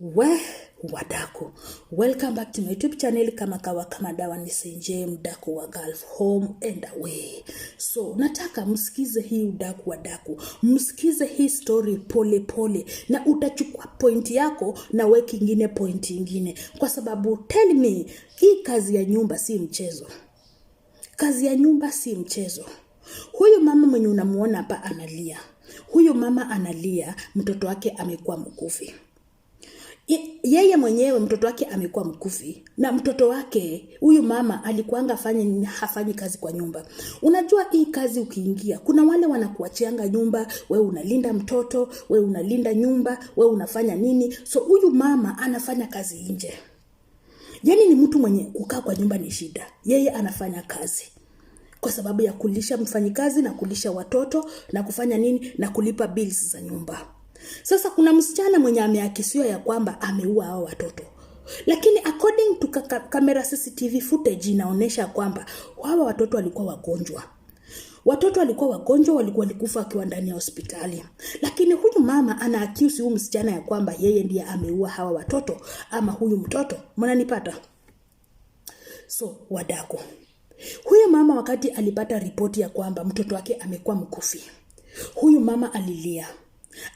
Wadako, welcome back to my YouTube channel. Kama kawa kama dawa ni Senje mdako wa Gulf, home and away. So nataka msikize hii udaku wadaku, msikize hii story pole pole, na utachukua point yako na weki ingine point ingine, kwa sababu tell me, hii kazi ya nyumba si mchezo. Kazi ya nyumba si mchezo. Huyu mama mwenye unamuona hapa analia. Huyu mama analia, mtoto wake amekuwa mkufi. Yeye mwenyewe mtoto wake amekuwa mkufi, na mtoto wake huyu mama alikuanga hafanyi kazi kwa nyumba. Unajua hii kazi ukiingia, kuna wale wanakuachianga nyumba, wewe unalinda mtoto, wewe unalinda nyumba, wewe unafanya nini. So huyu mama anafanya kazi nje. Yani ni mtu mwenye kukaa kwa nyumba ni shida. Yeye anafanya kazi kwa sababu ya kulisha mfanyikazi na kulisha watoto na kufanya nini na kulipa bills za nyumba. Sasa kuna msichana mwenye ameakisiwa ya kwamba ameua hao watoto. Lakini according to camera CCTV footage inaonyesha kwamba hao watoto walikuwa wagonjwa. Watoto walikuwa wagonjwa, walikufa wakiwa ndani ya hospitali. Lakini huyu mama ana-accuse huyu msichana ya kwamba yeye ndiye ameua hawa watoto ama huyu mtoto. Mnanipata? So wadako, huyu mama wakati alipata ripoti ya kwamba mtoto wake amekuwa mkufi, huyu mama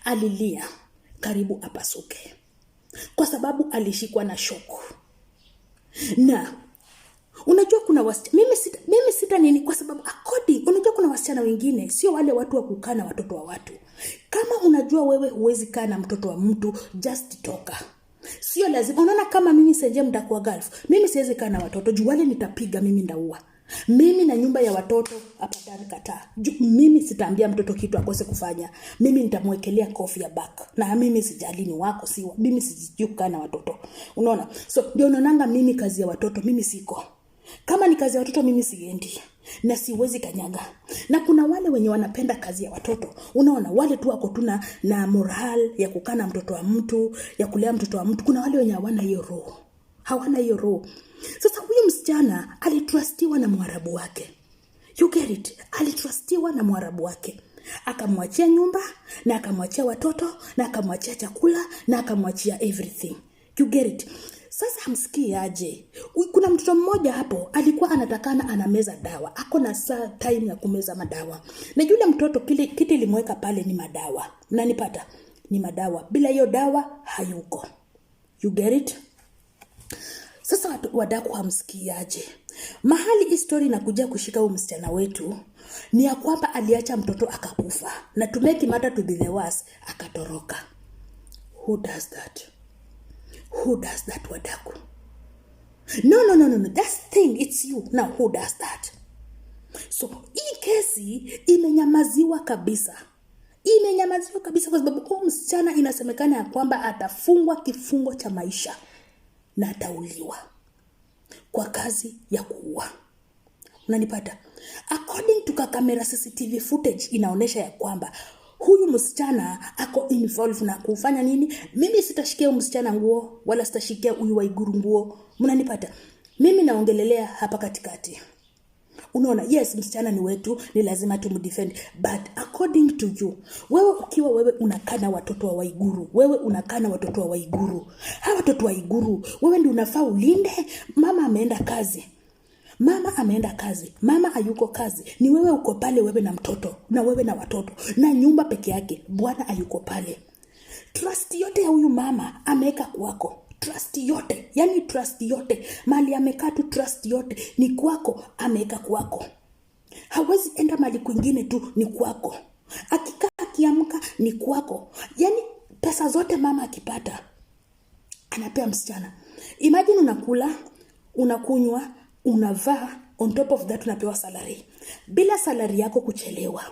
alilia karibu apasuke, kwa sababu alishikwa na shoku. Na unajua kuna mimi sita nini, kwa sababu unajua kuna wasichana wengine sio wale watu wa kukaa na watoto wa watu. Kama unajua wewe huwezi kaa na mtoto wa mtu, just toka. Sio lazima. Unaona kama mimi Senje mdako wa Gulf, mimi siwezi kaa na watoto, juu wale nitapiga, mimi ndaua. Mimi na nyumba ya watoto hapa ndani kataa. Mimi sitaambia mtoto kitu akose kufanya. Mimi nitamwekelea kofi ya back. Na mimi sijali ni wako, mimi sijijuka na watoto. Unaona? So ndio unaonanga mimi kazi ya watoto mimi siko. Kama ni kazi ya watoto mimi siendi na siwezi kanyaga. Na kuna wale wenye wanapenda kazi ya watoto. Unaona, wale tu wako tu na moral ya kukaa na mtoto wa mtu, ya kulea mtoto wa mtu. Kuna wale wenye hawana hiyo roho. Hawana hiyo roho. Sasa huyu msichana alitrustiwa na Mwarabu wake. You get it? Alitrustiwa na Mwarabu wake. Akamwachia nyumba, na akamwachia watoto, na akamwachia chakula, na akamwachia everything. You get it? Sasa msikii aje. Kuna mtoto mmoja hapo alikuwa anatakana anameza dawa. Ako na saa time ya kumeza madawa. Na yule mtoto kiti ilimweka pale ni madawa. Mnanipata? Ni madawa. Bila hiyo dawa hayuko. You get it? Sasa wadako hamsikii aje. Mahali history inakuja kushika huyu msichana wetu ni ya kwamba aliacha mtoto akakufa. Na to make matter to be the worst, akatoroka. Who does that? Who does that, wadako? No. That thing, it's you. Now, who does that? So, hii kesi imenyamaziwa kabisa. Imenyamaziwa kabisa kwa sababu huyu msichana inasemekana ya kwamba atafungwa kifungo cha maisha na atauliwa kwa kazi ya kuua. Unanipata? According to camera CCTV footage inaonyesha ya kwamba huyu msichana ako involved na kufanya nini? Mimi sitashikia huyu msichana nguo, wala sitashikia huyu Waiguru nguo. Mnanipata? Mimi naongelelea hapa katikati. Unaona, yes, msichana ni wetu, ni lazima tumdefend. But according to you, wewe unakaa na watoto wa Waiguru. Hawa watoto wa Waiguru, wewe ndio unafaa ulinde. Mama ameenda kazi. Mama hayuko kazi. Ni wewe uko pale, wewe na mtoto, na wewe na watoto, na nyumba peke yake. Bwana hayuko pale. Trust yote ya huyu mama ameweka kwako. Trust yote. Mali amekaa tu, trust yote ni kwako, ameweka kwako. Hawezi enda mali kwingine tu, ni kwako. Akikaa akiamka ni kwako. Yani pesa zote mama akipata anapea msichana. Imagine unakula, unakunywa, unavaa, on top of that unapewa salary. Bila salary yako kuchelewa.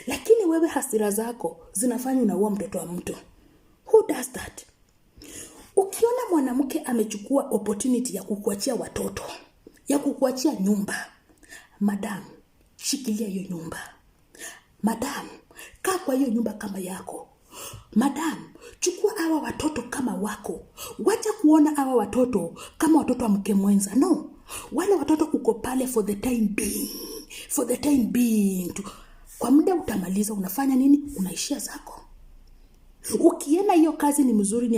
Lakini wewe hasira zako zinafanya unaua mtoto wa mtu. Who does that? Ukiona mwanamke amechukua opportunity ya kukuachia watoto, ya kukuachia nyumba, madam, shikilia hiyo nyumba. Madam, kaa kwa hiyo nyumba kama yako. Madam, chukua hawa watoto kama wako. Wacha kuona hawa watoto kama watoto wa mke mwenza. No. Wale watoto uko pale for the time being. Kwa muda utamaliza unafanya nini? Unaishia zako. Ukiona hiyo kazi ni mzuri,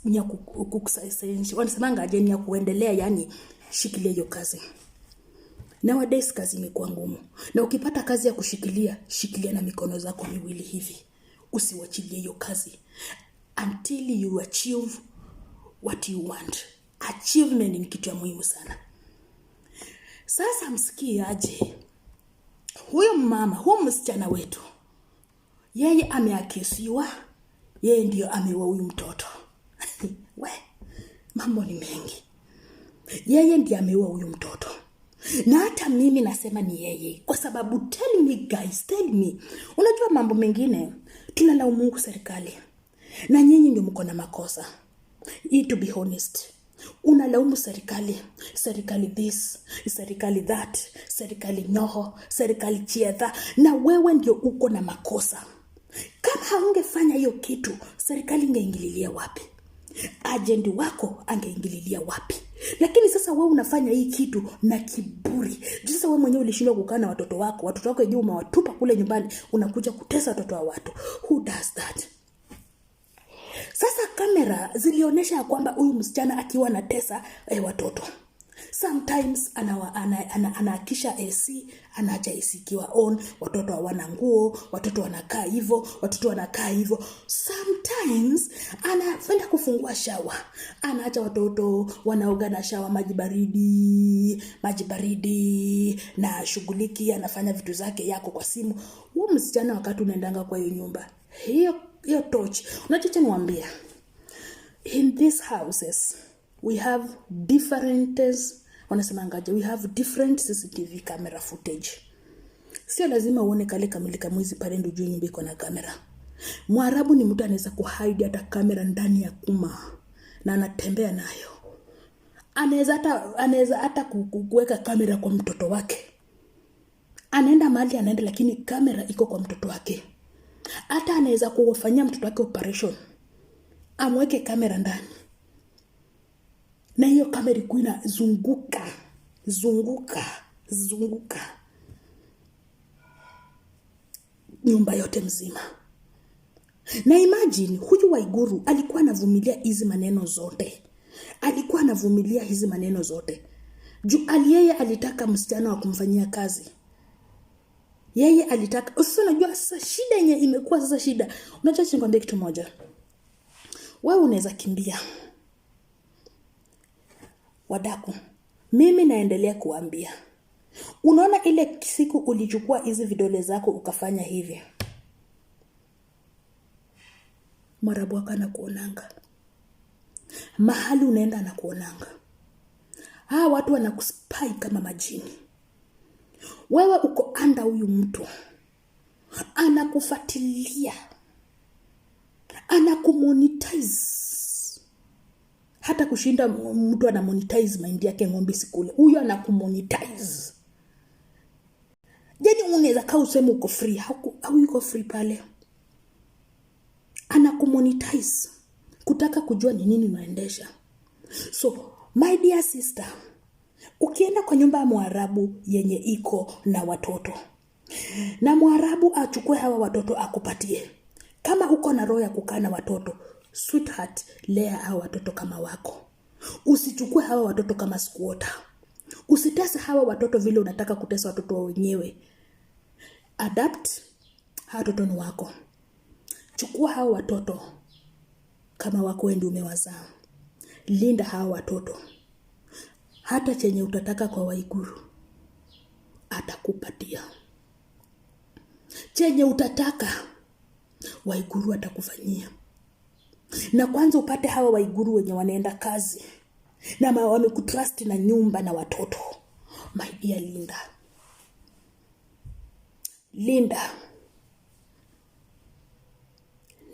ni ya kukusaidia, wanasemanga aje, ni ya kuendelea, yani shikilia hiyo kazi. Nowadays kazi imekuwa ngumu. Na ukipata kazi ya kushikilia, shikilia na mikono zako miwili hivi. Usiwachilie hiyo kazi until you achieve what you want. Achievement ni kitu ya muhimu sana. Sasa msikie aje, huyo mama, huyo msichana wetu, yeye ameakisiwa, yeye ndio ameua huyu mtoto. We, mambo ni mengi. Yeye ndiye ameua huyu mtoto. Na hata mimi nasema ni yeye. Kwa sababu tell me guys, tell me. Unajua mambo mengine, tunalaumu serikali. Na nyinyi ndio mko na makosa. To be honest. Unalaumu serikali. Serikali this, serikali that, serikali nyoho, serikali chiedha. Na wewe ndio uko na makosa. Kama haungefanya hiyo kitu, serikali ingeingililia wapi? Ajendi wako angeingililia wapi? Lakini sasa wewe unafanya hii kitu na kiburi. Sasa wewe mwenyewe ulishindwa kukaa na watoto wako juu umewatupa kule nyumbani, unakuja kutesa watoto wa watu. Who does that? Sasa kamera zilionyesha kwamba huyu msichana akiwa anatesa watoto. Sometimes anaakisha AC, anaacha AC ikiwa on, watoto hawana nguo, watoto wanakaa hivyo. Sometimes anapenda kufungua shower, anaacha watoto wanaoga na shower maji baridi, na shughuliki, anafanya vitu zake yako kwa simu. Huyo msichana wakati unaendanga kwa hiyo nyumba, hiyo torch, unachocha niwaambia, in these houses we have different CCTV camera footage. Sio lazima uone kale kamili kamwizi pale ndio ujue nyumba iko na kamera. Mwarabu ni mtu anaweza kuhide hata kamera ndani ya kuma na anatembea nayo. Anaweza hata kuweka kamera kwa mtoto wake. Anaenda mahali lakini kamera iko kwa mtoto wake. Hata anaweza kufanyia mtoto wake operation, amweke kamera ndani. Na hiyo kamera ikuina zunguka nyumba yote mzima. Na imagine huyu Waiguru alikuwa anavumilia hizi maneno zote. Juu yeye alitaka msichana wa kumfanyia kazi. Yeye alitaka, unajua sasa shida yenye imekuwa sasa shida. Unajua nikwambie kitu moja. Wewe unaweza kimbia. Wadaku, mimi naendelea kuambia. Unaona ile siku ulichukua hizi vidole zako ukafanya hivi, Mwarabu wako anakuonanga. Mahali unaenda anakuonanga. Watu wanakuspy kama majini. Wewe uko anda huyu mtu. Anakufuatilia. Anakumonetize. Hata kushinda mtu anamonetize mind yake ng'ombe sikule. Huyo anakumonetize. Yaani unaweza kaa useme uko free, au yuko free pale. Anakumonetize. Kutaka kujua ni nini unaendesha. So, my dear sister, ukienda kwa nyumba ya Mwarabu yenye iko na watoto, na Mwarabu achukue hawa watoto akupatie. Kama uko na roho ya kukaa na watoto, sweetheart, lea hawa watoto kama wako. Usichukue hawa watoto kama squatter. Usitesa hawa watoto vile unataka kutesa watoto wenyewe. Adapt, hawa watoto ni wako. Chukua hawa watoto kama wako wewe ndio umewazaa. Linda hawa watoto. Hata chenye utataka kwa Waiguru atakupatia. Chenye utataka Waiguru atakufanyia. Na kwanza upate hawa Waiguru wenye wanaenda kazi na wamekutrust na nyumba na watoto. My dear, linda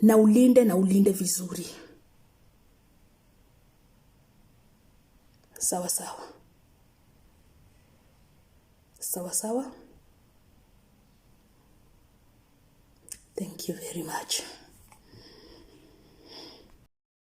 na ulinde vizuri. Sawa. Thank you very much.